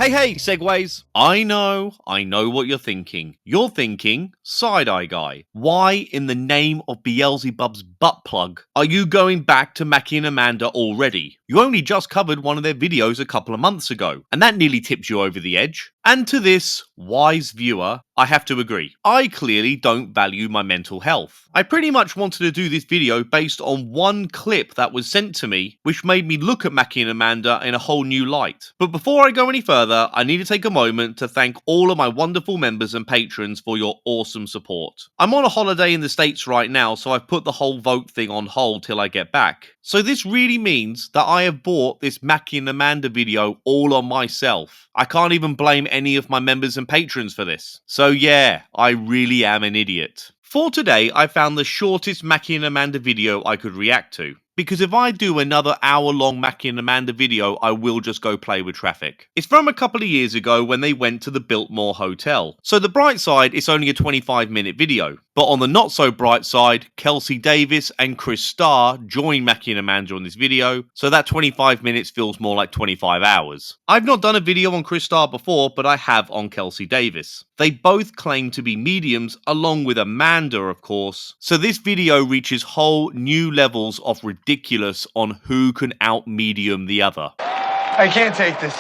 Hey, SEGways! I know what you're thinking. You're thinking, side-eye guy. Why in the name of Beelzebub's butt plug are you going back to Mackie and Amanda already? You only just covered one of their videos a couple of months ago, and that nearly tipped you over the edge. And to this wise viewer, I have to agree. I clearly don't value my mental health. I pretty much wanted to do this video based on one clip that was sent to me, which made me look at Mackie and Amanda in a whole new light. But before I go any further, I need to take a moment to thank all of my wonderful members and patrons for your awesome support. I'm on a holiday in the States right now, so I've put the whole vote thing on hold till I get back. So this really means that I have bought this Mackie and Amanda video all on myself. I can't even blame any of my members and patrons for this. So yeah, I really am an idiot. For today, I found the shortest Mackie and Amanda video I could react to. Because if I do another hour-long Mackie and Amanda video, I will just go play with traffic. It's from a couple of years ago when they went to the Biltmore Hotel. So the bright side, it's only a 25-minute video. But on the not-so-bright side, Kelsi Davis and Kris join Mackie and Amanda on this video, so that 25 minutes feels more like 25 hours. I've not done a video on Kris before, but I have on Kelsi Davis. They both claim to be mediums, along with Amanda, of course. So this video reaches whole new levels of ridiculous on who can out-medium the other. I can't take this.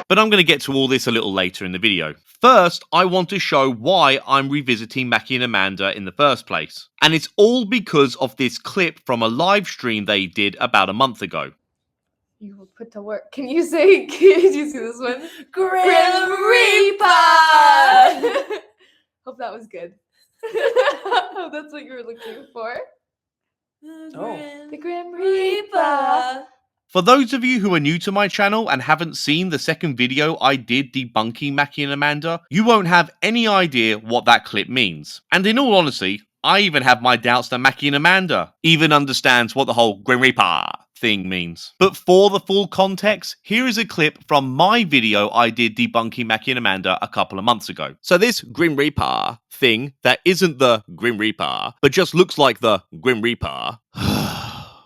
But I'm going to get to all this a little later in the video. First, I want to show why I'm revisiting Mackie and Amanda in the first place. And it's all because of this clip from a live stream they did about a month ago. You will put to work. Can you say, did you see this one? Grim Reaper! Hope that was good. Hope that's what you were looking for. The Grim Reaper. For those of you who are new to my channel and haven't seen the second video I did debunking Mackie and Amanda, you won't have any idea what that clip means. And in all honesty, I even have my doubts that Mackie and Amanda even understands what the whole Grim Reaper thing means. But for the full context, here is a clip from my video I did debunking Mackie and Amanda a couple of months ago. So this Grim Reaper thing that isn't the Grim Reaper, but just looks like the Grim Reaper,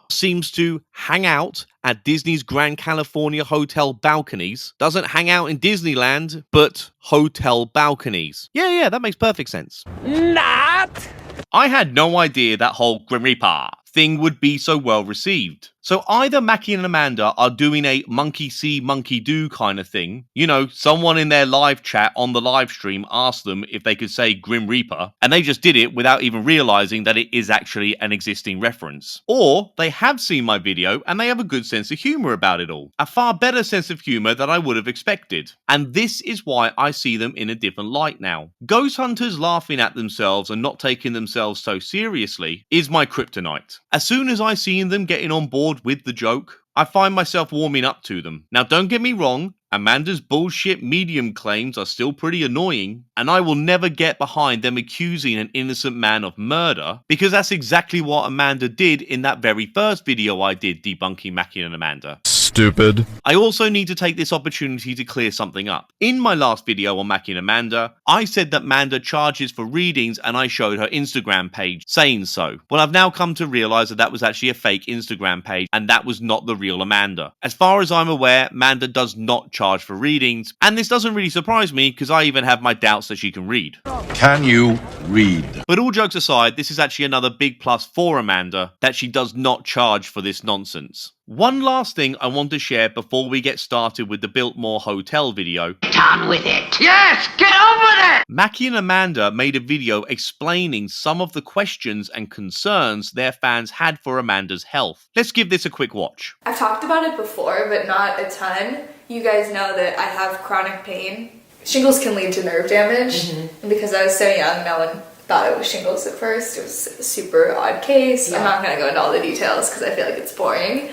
seems to hang out at Disney's Grand California Hotel balconies. Doesn't hang out in Disneyland, but hotel balconies. Yeah, that makes perfect sense. Not! I had no idea that whole Grim Reaper thing would be so well received. So either Mackie and Amanda are doing a monkey see, monkey do kind of thing. You know, someone in their live chat on the live stream asked them if they could say Grim Reaper, and they just did it without even realizing that it is actually an existing reference. Or they have seen my video and they have a good sense of humor about it all. A far better sense of humor than I would have expected. And this is why I see them in a different light now. Ghost hunters laughing at themselves and not taking themselves so seriously is my kryptonite. As soon as I see them getting on board with the joke, I find myself warming up to them. Now don't get me wrong, Amanda's bullshit medium claims are still pretty annoying, and I will never get behind them accusing an innocent man of murder, because that's exactly what Amanda did in that very first video I did debunking Mackie and Amanda. Stupid. I also need to take this opportunity to clear something up. In my last video on Mackie and Amanda, I said that Amanda charges for readings and I showed her Instagram page saying so. Well, I've now come to realize that that was actually a fake Instagram page and that was not the real Amanda. As far as I'm aware, Amanda does not charge for readings, and this doesn't really surprise me because I even have my doubts that she can read. Can you read? But all jokes aside, this is actually another big plus for Amanda, that she does not charge for this nonsense. One last thing I want to share before we get started with the Biltmore Hotel video. Get on with it! Yes, get on with it! Mackie and Amanda made a video explaining some of the questions and concerns their fans had for Amanda's health. Let's give this a quick watch. I've talked about it before, but not a ton. You guys know that I have chronic pain. Shingles can lead to nerve damage, and because I was so young, no one thought it was shingles at first. It was a super odd case. Yeah. I'm not going to go into all the details because I feel like it's boring.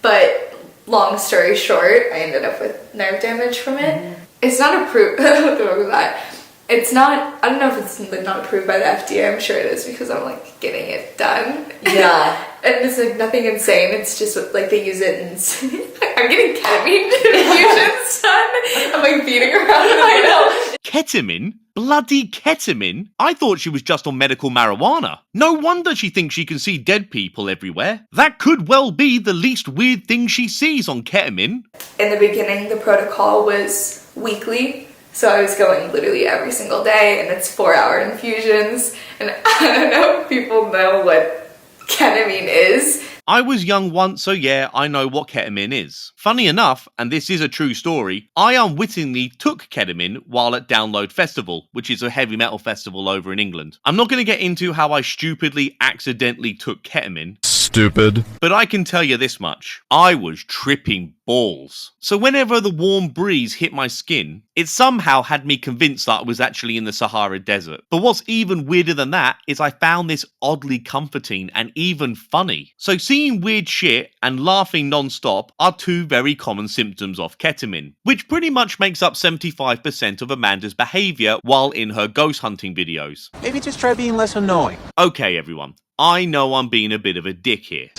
But long story short, I ended up with nerve damage from it. It's not approved. What the fuck was that? It's not, I don't know if it's not approved by the FDA. I'm sure it is because I'm like getting it done. Yeah. And it's like nothing insane. It's just like they use it and I'm getting ketamine infusions done. I'm like beating around. I know. Ketamine? Bloody ketamine? I thought she was just on medical marijuana. No wonder she thinks she can see dead people everywhere. That could well be the least weird thing she sees on ketamine. In the beginning, the protocol was weekly. So I was going literally every single day, and it's 4-hour infusions. And I don't know if people know what ketamine is. I was young once, so yeah, I know what ketamine is. Funny enough, and this is a true story, I unwittingly took ketamine while at Download Festival, which is a heavy metal festival over in England. I'm not going to get into how I stupidly accidentally took ketamine. Stupid. But I can tell you this much, I was tripping balls. So whenever the warm breeze hit my skin, it somehow had me convinced that I was actually in the Sahara Desert. But what's even weirder than that is I found this oddly comforting and even funny. So seeing weird shit and laughing non-stop are two very common symptoms of ketamine, which pretty much makes up 75% of Amanda's behaviour while in her ghost hunting videos. Maybe just try being less annoying. Okay everyone, I know I'm being a bit of a dick here.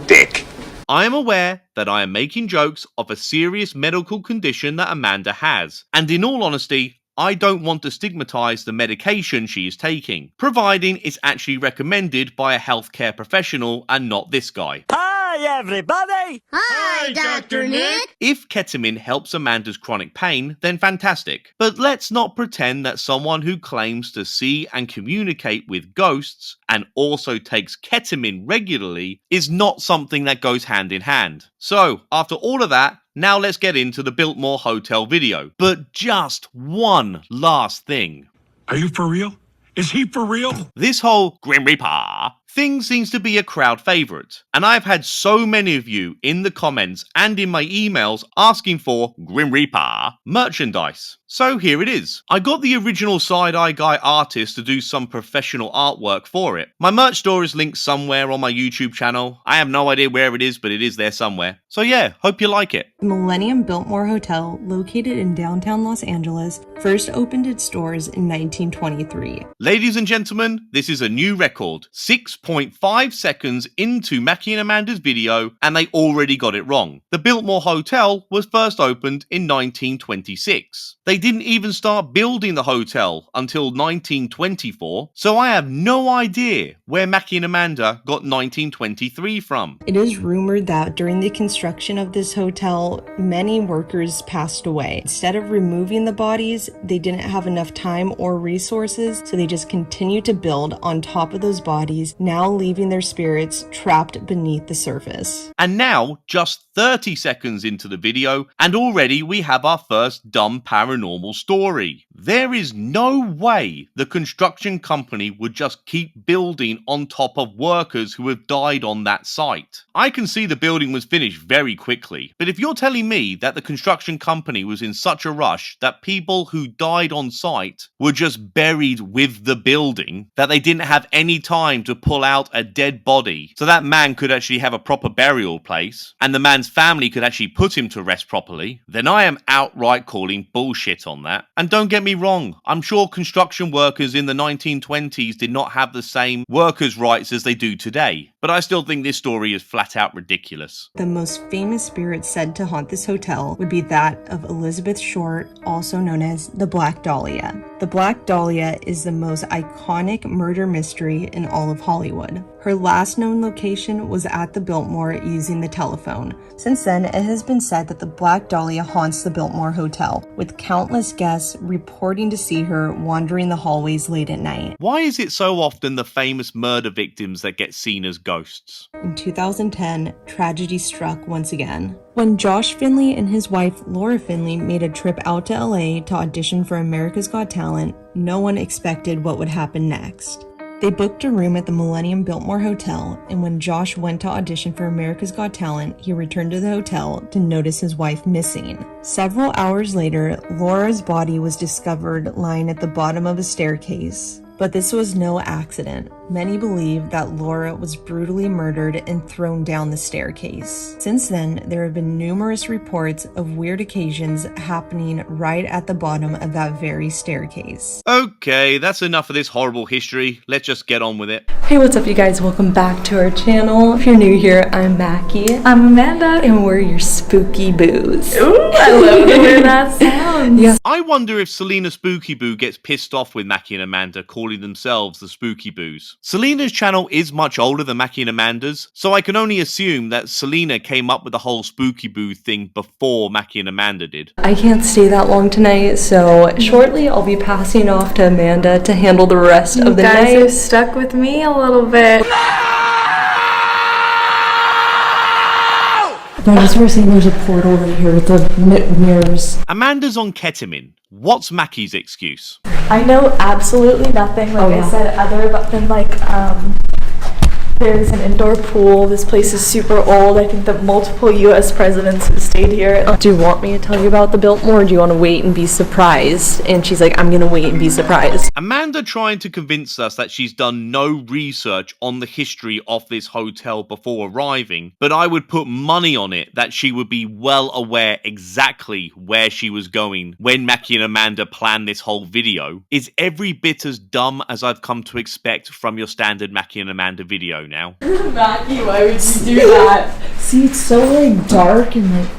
Dick. I am aware that I am making jokes of a serious medical condition that Amanda has, and in all honesty, I don't want to stigmatise the medication she is taking, providing it's actually recommended by a healthcare professional and not this guy. Hi, everybody! Hi, Dr. Nick! If ketamine helps Amanda's chronic pain, then fantastic. But let's not pretend that someone who claims to see and communicate with ghosts and also takes ketamine regularly is not something that goes hand in hand. So, after all of that, now let's get into the Biltmore Hotel video. But just one last thing. Are you for real? Is he for real? This whole Grim REAPAAA thing seems to be a crowd favourite, and I've had so many of you in the comments and in my emails asking for Grim REAPAAA merchandise. So here it is. I got the original side-eye guy artist to do some professional artwork for it. My merch store is linked somewhere on my YouTube channel. I have no idea where it is, but it is there somewhere. So yeah, hope you like it. The Millennium Biltmore Hotel, located in downtown Los Angeles, first opened its doors in 1923. Ladies and gentlemen, this is a new record. 6.5 seconds into Mackie and Amanda's video, and they already got it wrong. The Biltmore Hotel was first opened in 1926. They didn't even start building the hotel until 1924, so I have no idea where Mackie and Amanda got 1923 from. It is rumored that during the construction of this hotel, many workers passed away. Instead of removing the bodies, they didn't have enough time or resources, so they just continued to build on top of those bodies, now leaving their spirits trapped beneath the surface. And now, just 30 seconds into the video, and already we have our first dumb paranormal story. There is no way the construction company would just keep building on top of workers who have died on that site. I can see the building was finished very quickly, but if you're telling me that the construction company was in such a rush that people who died on site were just buried with the building, that they didn't have any time to pull out a dead body so that man could actually have a proper burial place and the man's family could actually put him to rest properly, then I am outright calling bullshit on that. And don't get me wrong, I'm sure construction workers in the 1920s did not have the same workers' rights as they do today, but I still think this story is flat out ridiculous. The most famous spirit said to haunt this hotel would be that of Elizabeth Short, also known as the Black Dahlia. The Black Dahlia is the most iconic murder mystery in all of Hollywood. Her last known location was at the Biltmore using the telephone. Since then, it has been said that the Black Dahlia haunts the Biltmore Hotel, with countless guests reporting to see her wandering the hallways late at night. Why is it so often the famous murder victims that get seen as ghosts? In 2010, tragedy struck once again. When Josh Finley and his wife Laura Finley made a trip out to LA to audition for America's Got Talent, no one expected what would happen next. They booked a room at the Millennium Biltmore Hotel, and when Josh went to audition for America's Got Talent, he returned to the hotel to notice his wife missing. Several hours later, Laura's body was discovered lying at the bottom of a staircase. But this was no accident. Many believe that Laura was brutally murdered and thrown down the staircase. Since then, there have been numerous reports of weird occasions happening right at the bottom of that very staircase. Okay, that's enough of this horrible history. Let's just get on with it. Hey, what's up you guys? Welcome back to our channel. If you're new here, I'm Mackie. I'm Amanda, and we're your spooky boos. Ooh, I love the way that sounds. Yes. I wonder if Selena Spooky Boo gets pissed off with Mackie and Amanda calling calling themselves the Spooky Boos. Selena's channel is much older than Mackie and Amanda's, so I can only assume that Selena came up with the whole Spooky Boo thing before Mackie and Amanda did. I can't stay that long tonight, so shortly I'll be passing off to Amanda to handle the rest of the night. You guys are stuck with me a little bit. But as we're saying, there's a portal right here with the mirrors. Amanda's on ketamine. What's Mackie's excuse? I know absolutely nothing, like I said, other than like, there's an indoor pool. This place is super old. I think that multiple US presidents have stayed here. Do you want me to tell you about the Biltmore, or do you want to wait and be surprised? And she's like, I'm gonna wait and be surprised. Amanda trying to convince us that she's done no research on the history of this hotel before arriving, but I would put money on it that she would be well aware exactly where she was going when Mackie and Amanda planned this whole video, is every bit as dumb as I've come to expect from your standard Mackie and Amanda video now. Mackie, why would you do that? See, it's so like dark and like...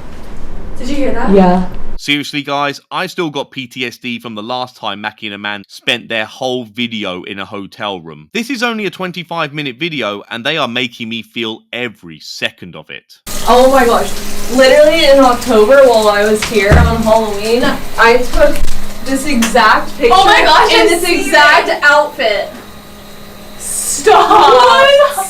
Did you hear that? Yeah. Seriously guys, I still got PTSD from the last time Mackie and Amanda spent their whole video in a hotel room. This is only a 25-minute video and they are making me feel every second of it. Oh my gosh. Literally in October while I was here on Halloween, I took this exact picture in this exact outfit. Stop! What?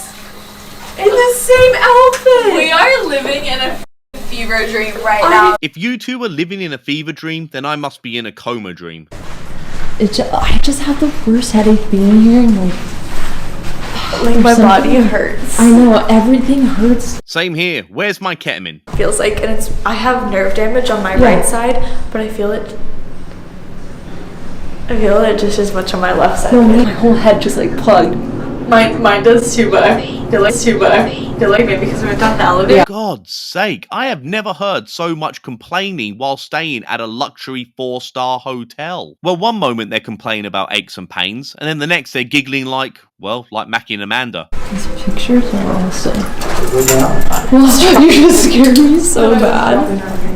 In the same outfit! We are living in a fever dream right now. If you two are living in a fever dream, then I must be in a coma dream. I just have the worst headache being here and like My body hurts. I know, everything hurts. Same here. Where's my ketamine? Feels like, and I have nerve damage on my right side, but I feel it just as much on my left side. No, my whole head just like plugged. Mine does too, but I feel like maybe because we're down the elevator. Yeah. God's sake, I have never heard so much complaining while staying at a luxury 4-star hotel. Well, one moment they're complaining about aches and pains, and then the next they're giggling like, well, like Mackie and Amanda. These pictures are awesome. You just scared me so bad.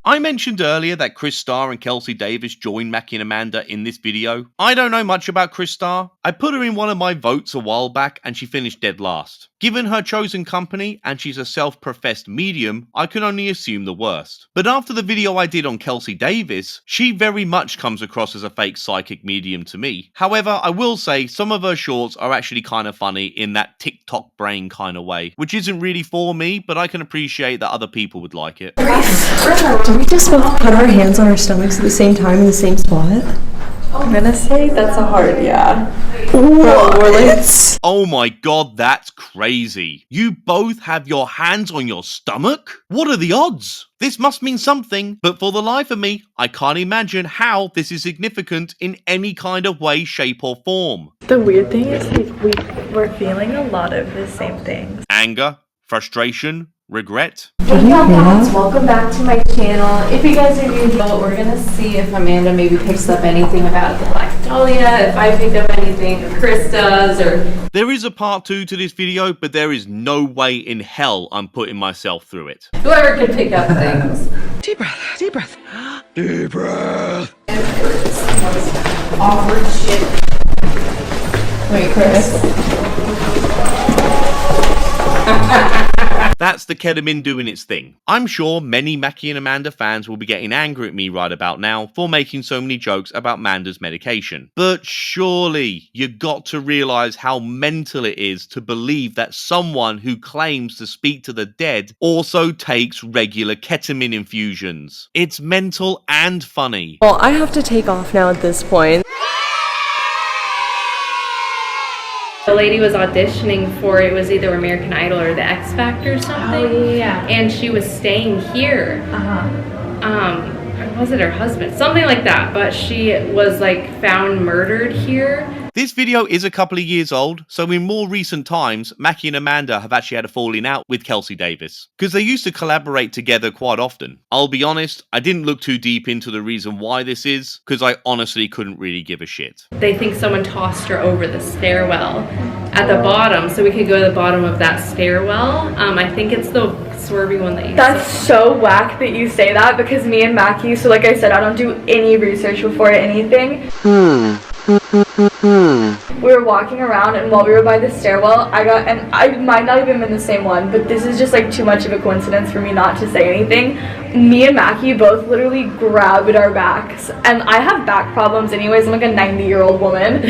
I mentioned earlier that Kris Starr and Kelsi Davis joined Mackie and Amanda in this video. I don't know much about Kris Starr. I put her in one of my votes a while back and she finished dead last. Given her chosen company and she's a self-professed medium, I can only assume the worst. But after the video I did on Kelsi Davis, she very much comes across as a fake psychic medium to me. However, I will say some of her shorts are actually kind of funny in that TikTok brain kind of way, which isn't really for me, but I can appreciate that other people would like it. Do we just both put our hands on our stomachs at the same time in the same spot? I'm gonna say that's a hard yeah. Oh my god, that's crazy. You both have your hands on your stomach? What are the odds? This must mean something, but for the life of me, I can't imagine how this is significant in any kind of way, shape or form. The weird thing is we're feeling a lot of the same things. Anger, frustration, regret. Hey guys, welcome back to my channel. If you guys are new here, we're gonna see if Amanda maybe picks up anything about the Black Dahlia, if I pick up anything, or Kris does, or... There is a part 2 to this video, but there is no way in hell I'm putting myself through it. whoever can pick up things. Deep breath, deep breath. Deep breath. Awkward shit. Wait, Kris. That's the ketamine doing its thing. I'm sure many Mackie and Amanda fans will be getting angry at me right about now for making so many jokes about Amanda's medication. But surely you got to realize how mental it is to believe that someone who claims to speak to the dead also takes regular ketamine infusions. It's mental and funny. Well, I have to take off now at this point. The lady was auditioning for, it was either American Idol or the X Factor or something. Oh, yeah. And she was staying here. Or was it her husband? Something like that. But she was like found murdered here. This video is a couple of years old, so in more recent times, Mackie and Amanda have actually had a falling out with Kelsi Davis, because they used to collaborate together quite often. I'll be honest, I didn't look too deep into the reason why this is, because I honestly couldn't really give a shit. They think someone tossed her over the stairwell at the bottom, so we could go to the bottom of that stairwell. I think it's the swervy one that you That's so whack that you say that, because me and Mackie, so like I said, I don't do any research before anything. We were walking around, and while we were by the stairwell, I might not even been the same one, but this is just like too much of a coincidence for me not to say anything. Me and Mackie both literally grabbed our backs, and I have back problems anyways. I'm like a 90-year-old woman.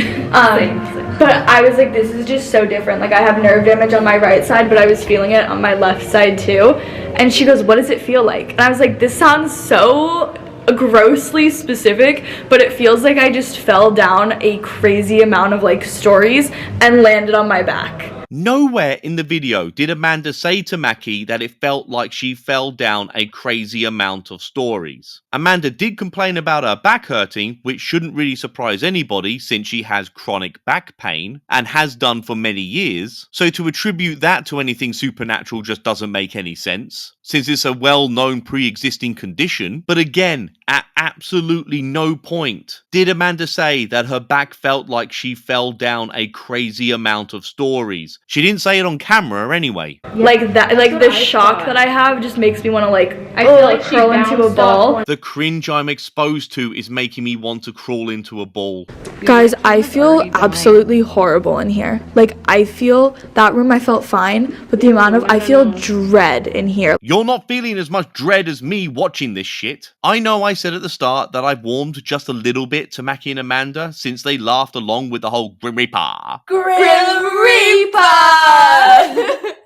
But I was like, this is just so different. Like, I have nerve damage on my right side, but I was feeling it on my left side too. And she goes, what does it feel like? And I was like, this sounds so grossly specific, but it feels like I just fell down a crazy amount of like stories and landed on my back. Nowhere in the video did Amanda say to Mackie that it felt like she fell down a crazy amount of stories. Amanda did complain about her back hurting, which shouldn't really surprise anybody since she has chronic back pain and has done for many years. So to attribute that to anything supernatural just doesn't make any sense, since it's a well-known pre-existing condition. But again, at absolutely no point did Amanda say that her back felt like she fell down a crazy amount of stories. She didn't say it on camera anyway. Yeah. Like that, like the shock that I have just makes me want to like, I feel like curl into a ball. The cringe I'm exposed to is making me want to crawl into a ball. Guys, I feel absolutely horrible in here. Like, I feel that room, I felt fine, but the amount of, I feel dread in here. You're not feeling as much dread as me watching this shit. I know I said at the start that I've warmed just a little bit to Mackie and Amanda since they laughed along with the whole Grim REAPAAA. Grim REAPAAA!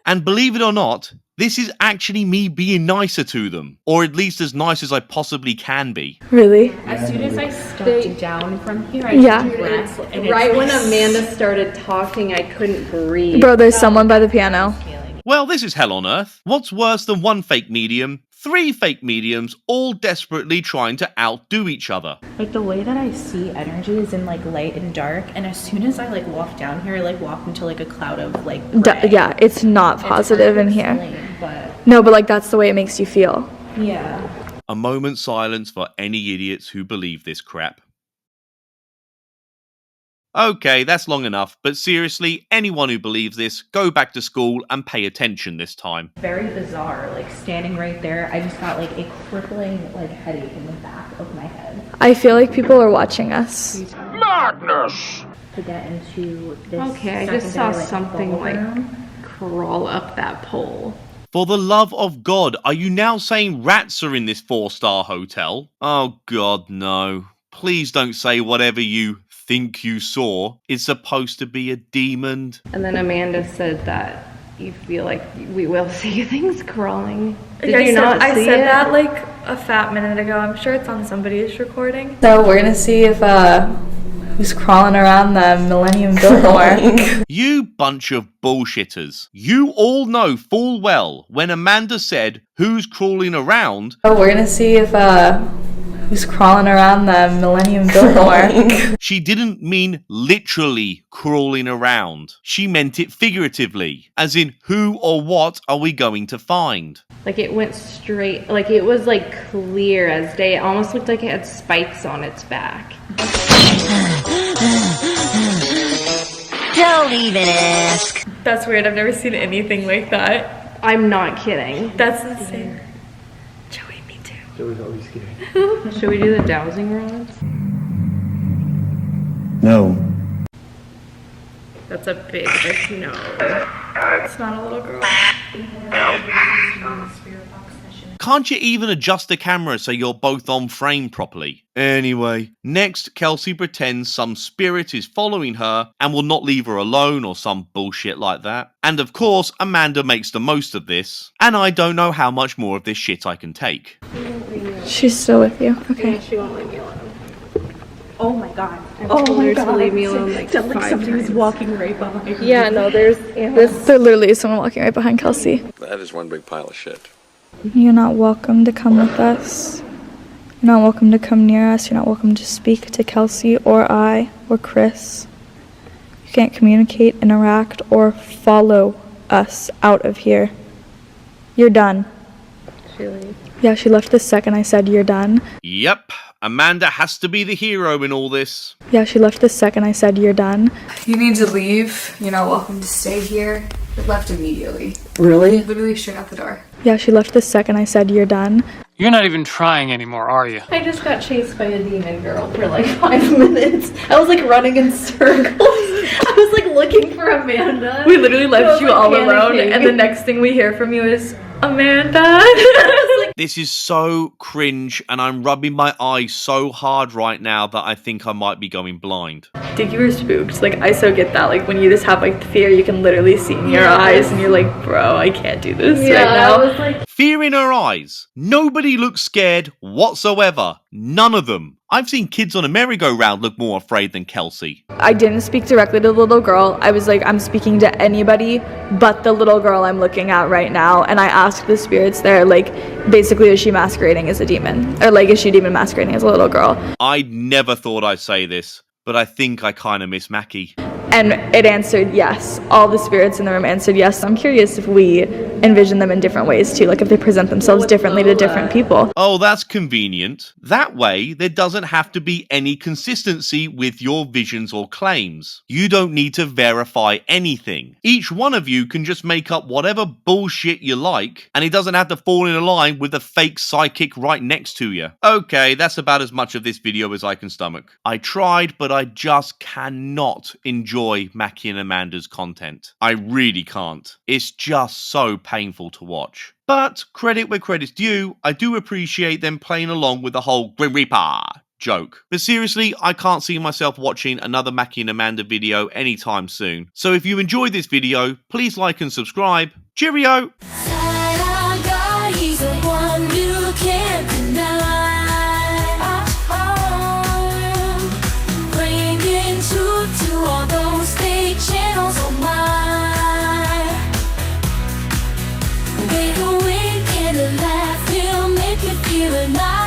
And believe it or not, this is actually me being nicer to them. Or at least as nice as I possibly can be. Really? As soon as I stepped down from here, I took breath, and right when Amanda started talking, I couldn't breathe. Bro, there's someone by the piano. Well, this is hell on earth. What's worse than one fake medium? 3 fake mediums all desperately trying to outdo each other. Like, the way that I see energy is in like light and dark, and as soon as I like walk down here, I like walk into like a cloud of like gray. Yeah, it's not positive in here. No, but like that's the way it makes you feel. Yeah. A moment's silence for any idiots who believe this crap. Okay, that's long enough, but seriously, anyone who believes this, go back to school and pay attention this time. Very bizarre, like standing right there, I just got like a crippling like headache in the back of my head. I feel like people are watching us. Madness! To get into this okay, I just saw something like crawl up that pole. For the love of God, are you now saying rats are in this 4-star hotel? Oh God, no. Please don't say whatever you think you saw is supposed to be a demon. And then Amanda said that you feel like we will see things crawling. Did I you not see I said it? that like a fat minute ago. I'm sure it's on somebody's recording. So we're gonna see if who's crawling around the Millennium Biltmore. You bunch of bullshitters. You all know full well when Amanda said who's crawling around. So we're gonna see if who's crawling around the Millennium Biltmore. She didn't mean literally crawling around. She meant it figuratively, as in who or what are we going to find? Like it went straight, like it was like clear as day. It almost looked like it had spikes on its back. Don't even ask. That's weird. I've never seen anything like that. I'm not kidding. That's insane. Joey, me too. Joey's always scared. Should we do the dowsing rods? No. That's a big no. It's not a little girl. Can't you even adjust the camera so you're both on frame properly? Anyway, next Kelsi pretends some spirit is following her and will not leave her alone or some bullshit like that. And of course, Amanda makes the most of this. And I don't know how much more of this shit I can take. She's still with you. Okay. Yeah, she won't leave me alone. Oh my god. I told her to leave me alone like Sounds like 5 somebody was times. walking right behind me. Yeah, no, there's There literally is someone walking right behind Kelsi. That is one big pile of shit. You're not welcome to come with us. You're not welcome to come near us. You're not welcome to speak to Kelsi or I or Kris. You can't communicate, interact, or follow us out of here. You're done. She leaves. Yeah, she left the second I said you're done. Yep, Amanda has to be the hero in all this. Yeah, she left the second I said you're done. You need to leave. You're not welcome to stay here. It left immediately. Really? Literally straight out the door. Yeah, she left the second I said you're done. You're not even trying anymore, are you? I just got chased by a demon girl for like 5 minutes. I was like running in circles. I was like looking for Amanda. We literally left you like, all alone, panicking. and the next thing we hear from you is Amanda. This is so cringe, and I'm rubbing my eyes so hard right now that I think I might be going blind. Think you were spooked? Like, I so get that. Like, when you just have like the fear, you can literally see in your eyes, and you're like, bro, I can't do this right now. I was like, Fear in her eyes. Nobody looks scared whatsoever. None of them. I've seen kids on a merry-go-round look more afraid than Kelsi. I didn't speak directly to the little girl. I was like, I'm speaking to anybody but the little girl I'm looking at right now. And I asked the spirits there, like, basically, is she masquerading as a demon? Or like, is she demon masquerading as a little girl? I never thought I'd say this, but I think I kind of miss Mackie. And it answered yes. All the spirits in the room answered yes. I'm curious if we envision them in different ways too, like if they present themselves differently to different people. Oh, that's convenient. That way, there doesn't have to be any consistency with your visions or claims. You don't need to verify anything. Each one of you can just make up whatever bullshit you like, and it doesn't have to fall in a line with the fake psychic right next to you. Okay, that's about as much of this video as I can stomach. I tried, but I just cannot enjoy Mackie and Amanda's content. I really can't. It's just so painful to watch. But credit where credit's due, I do appreciate them playing along with the whole REAPAAA joke. But seriously, I can't see myself watching another Mackie and Amanda video anytime soon. So if you enjoyed this video, please like and subscribe. Cheerio! Channels on mine. With a wink and a laugh, he'll make you feel alive.